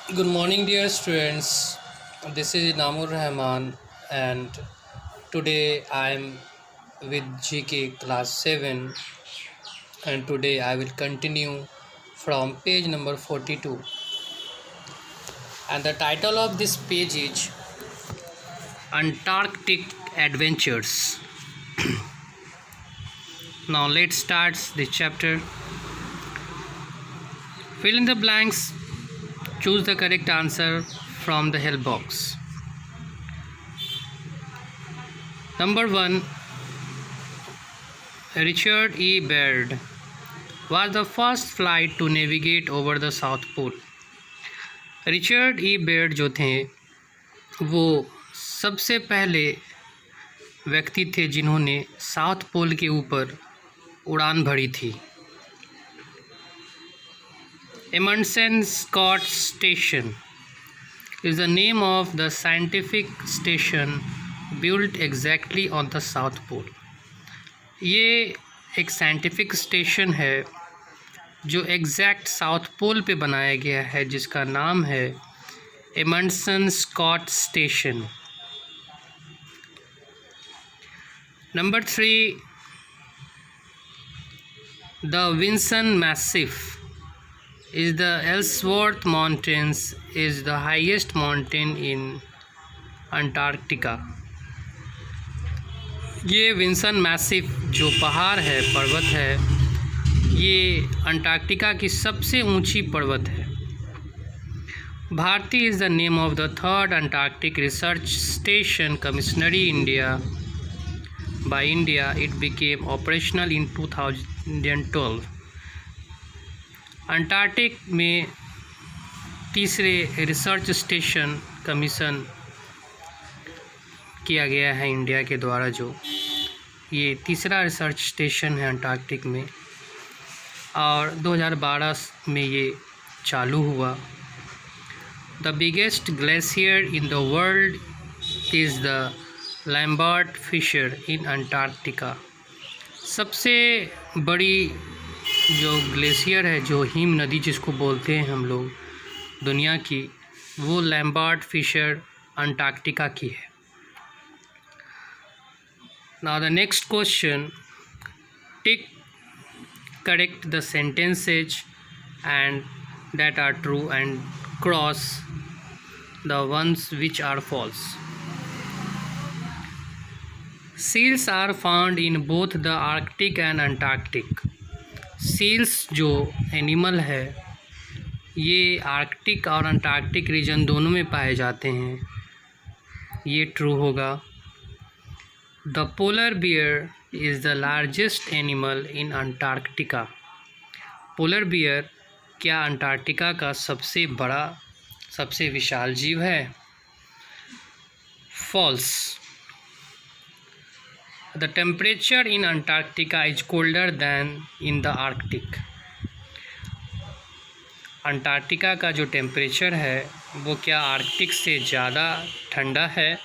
Good morning, dear students. This is Namur Rahman, and today I am with GK class 7, and today I will continue from page number 42. And the title of this page is Antarctic Adventures. Now, let's start the chapter. Fill in the blanks. Choose the correct answer from the help box. Number 1. Richard E. Baird was the first flight to navigate over the South Pole. Richard E Baird जो थे वो सबसे पहले व्यक्ति थे जिन्होंने south pole के ऊपर उड़ान भरी थी। Amundsen Scott station is the name of the scientific station built exactly on the South Pole. ये एक साइंटिफिक स्टेशन है जो एग्जैक्ट साउथ पोल पे बनाया गया है, जिसका नाम है Amundsen Scott station. Number 3, the Vinson Massif is the Ellsworth Mountains is the highest mountain in Antarctica. ये विंसन मैसिव जो पहाड़ है, पर्वत है, ये अंटार्कटिका की सबसे ऊंची पर्वत है। Bharati is the name of the third Antarctic research station commissioned India by India. It became operational in 2012। Antarctic में तीसरे रिसर्च स्टेशन कमीशन किया गया है इंडिया के द्वारा। जो ये तीसरा रिसर्च स्टेशन है अंटार्कटिक में, और 2012 में ये चालू हुआ। The biggest glacier in the world is the Lambert Fisher in Antarctica. सबसे बड़ी जो ग्लेशियर है, जो हिम नदी जिसको बोलते हैं हम लोग दुनिया की, वो लैम्बर्ट फिशर अंटार्कटिका की है। Now the next question, tick correct the sentences and that are true and cross the ones which are false. Seals are found in both the Arctic and Antarctic. Seals जो animal है ये Arctic और Antarctic reason दोनों में पाए जाते हैं, ये ट्रू होगा। The polar bear is the largest animal in Antarctica. Polar bear क्या अंटार्कटिका का सबसे बड़ा, सबसे विशाल जीव है? False. The temperature in Antarctica is colder than in the Arctic. Antarctica का जो टेम्परेचर है वो क्या आर्कटिक से ज़्यादा ठंडा है?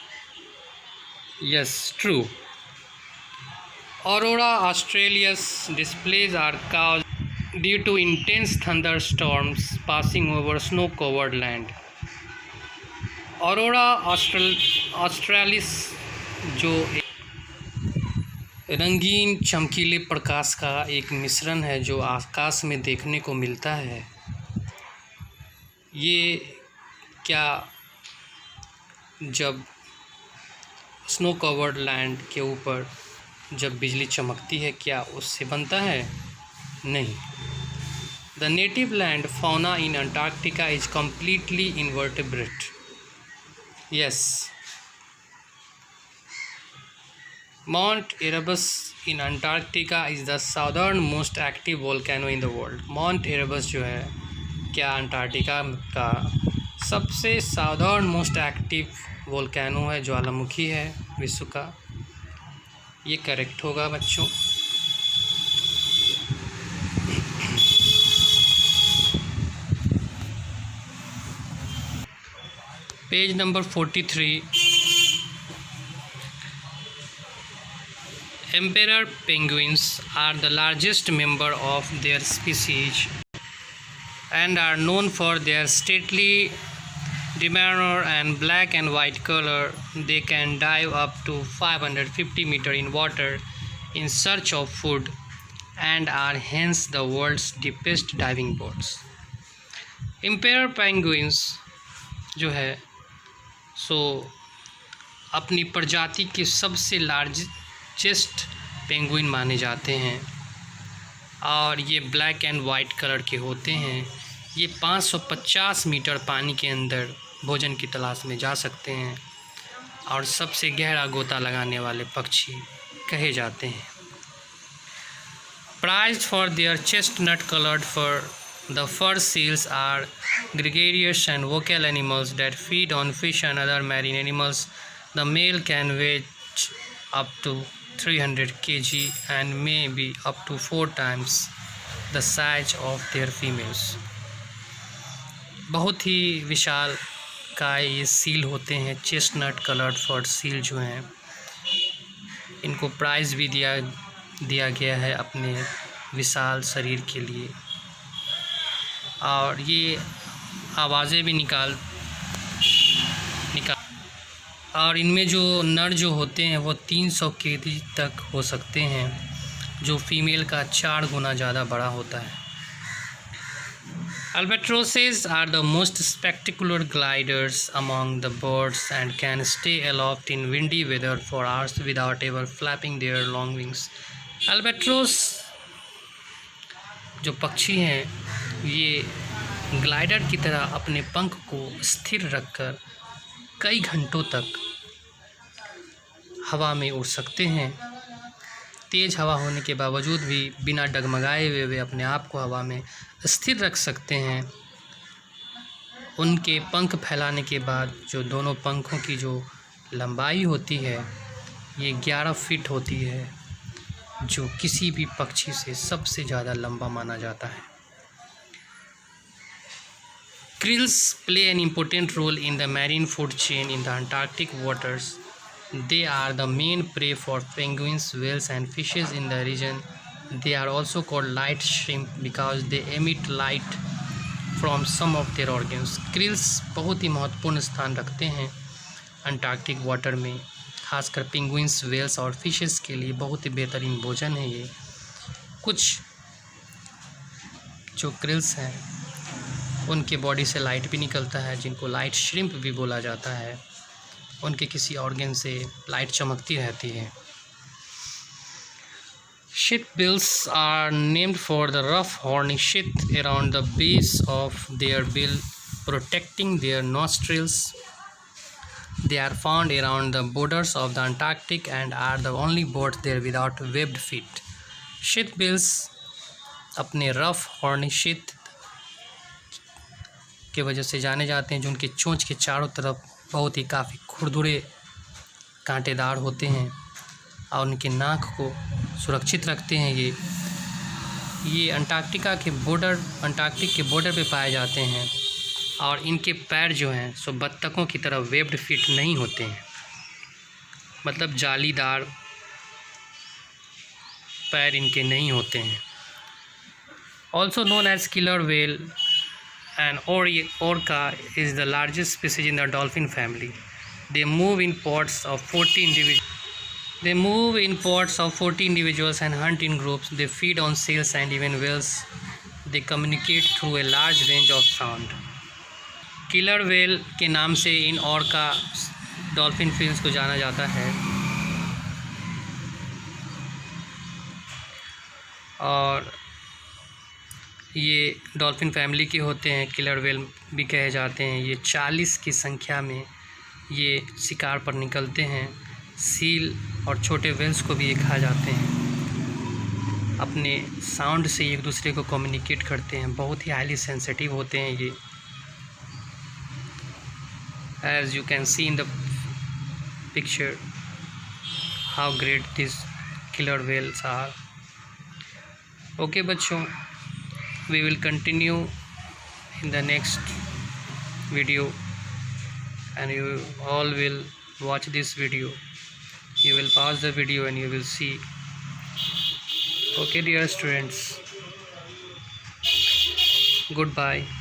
Yes, true. Aurora australis displays are caused due to intense thunderstorms passing over snow-covered land. Aurora australis जो रंगीन चमकीले प्रकाश का एक मिश्रण है जो आकाश में देखने को मिलता है, ये क्या जब स्नो कवर्ड लैंड के ऊपर जब बिजली चमकती है क्या उससे बनता है? नहीं। The native land fauna in Antarctica is completely invertebrate. Yes. Mount Erebus in Antarctica is the southernmost active volcano in the world. Mount Erebus जो है क्या अंटार्कटिका का सबसे साउदर्न मोस्ट एक्टिव वोल्केनो है, ज्वालामुखी है विश्व का। ये करेक्ट होगा बच्चों। Page number 43। Emperor penguins are the largest member of their species. and are known for their stately demeanor and black and white color. They can dive up to 550 meters in water in search of food and are hence the world's deepest diving boats. Ampere penguins जो है सो अपनी प्रजाति के सबसे largest penguin माने जाते हैं और ये ब्लैक एंड वाइट कलर के होते हैं। ये 550 मीटर पानी के अंदर भोजन की तलाश में जा सकते हैं और सबसे गहरा गोता लगाने वाले पक्षी कहे जाते हैं। Prized for their chestnut colored fur, the fur seals are gregarious and vocal animals that feed on fish and other marine animals. The male can weigh up to 300 kg and may be up to 4 times the size of their females. बहुत ही विशाल काय ये seal होते हैं। Chestnut coloured फर seal जो हैं इनको price भी दिया गया है अपने विशाल शरीर के लिए और ये आवाज़ें भी निकाल और इनमें जो नर जो होते हैं वो 300 केजी तक हो सकते हैं जो फीमेल का 4 गुना ज़्यादा बड़ा होता है। Albatrosses are the most spectacular gliders among the birds and can stay aloft in windy weather for hours without ever flapping their long wings. Albatros जो पक्षी हैं ये ग्लाइडर की तरह अपने पंख को स्थिर रखकर कई घंटों तक हवा में उड़ सकते हैं। तेज़ हवा होने के बावजूद भी बिना डगमगाए हुए वे अपने आप को हवा में स्थिर रख सकते हैं। उनके पंख फैलाने के बाद जो दोनों पंखों की जो लंबाई होती है ये 11 फीट होती है जो किसी भी पक्षी से सबसे ज़्यादा लंबा माना जाता है। Krills play an important role in the marine food chain in the Antarctic waters. They are the main prey for penguins, whales and fishes in the region. They are also called light shrimp because they emit light from some of their organs. Krills बहुत ही महत्वपूर्ण स्थान रखते हैं Antarctic water में, खासकर penguins, Wales और fishes के लिए बहुत ही बेहतरीन भोजन है। ये कुछ जो क्रिल्स हैं उनके बॉडी से लाइट भी निकलता है जिनको लाइट श्रिम्प भी बोला जाता है। उनके किसी ऑर्गन से लाइट चमकती रहती है। Sheathbills are named for the rough horny sheath around the base of their bill protecting their nostrils. They are found around the borders of the Antarctic and are the only birds there without webbed feet. Sheathbills अपने rough horny sheath के वजह से जाने जाते हैं जो उनके चोंच के चारों तरफ बहुत ही काफ़ी खुरदुरे कांटेदार होते हैं और उनके नाक को सुरक्षित रखते हैं। ये अंटार्कटिक के बॉर्डर पे पाए जाते हैं और इनके पैर जो हैं सो बत्तखों की तरह वेब्ड फीट नहीं होते हैं, मतलब जालीदार पैर इनके नहीं होते हैं। Also known as killer whale and orca is the largest species in the dolphin family. They move in pods of 40 individuals and hunt in groups. They feed on seals and even whales. They communicate through a large range of sound. Killer whale के नाम से इन orca dolphin films को जाना जाता है और ये dolphin family के होते हैं। किलर व्हेल भी कहे जाते हैं। ये 40 की संख्या में ये शिकार पर निकलते हैं। सील और छोटे व्हेल्स को भी ये खा जाते हैं। अपने साउंड से एक दूसरे को कम्युनिकेट करते हैं। बहुत ही हाईली सेंसिटिव होते हैं ये। As you can see in the picture how great this killer whales are. Okay बच्चों, we will continue in the next video and you all will watch this video. You will pause the video and you will see. Okay dear students, good bye.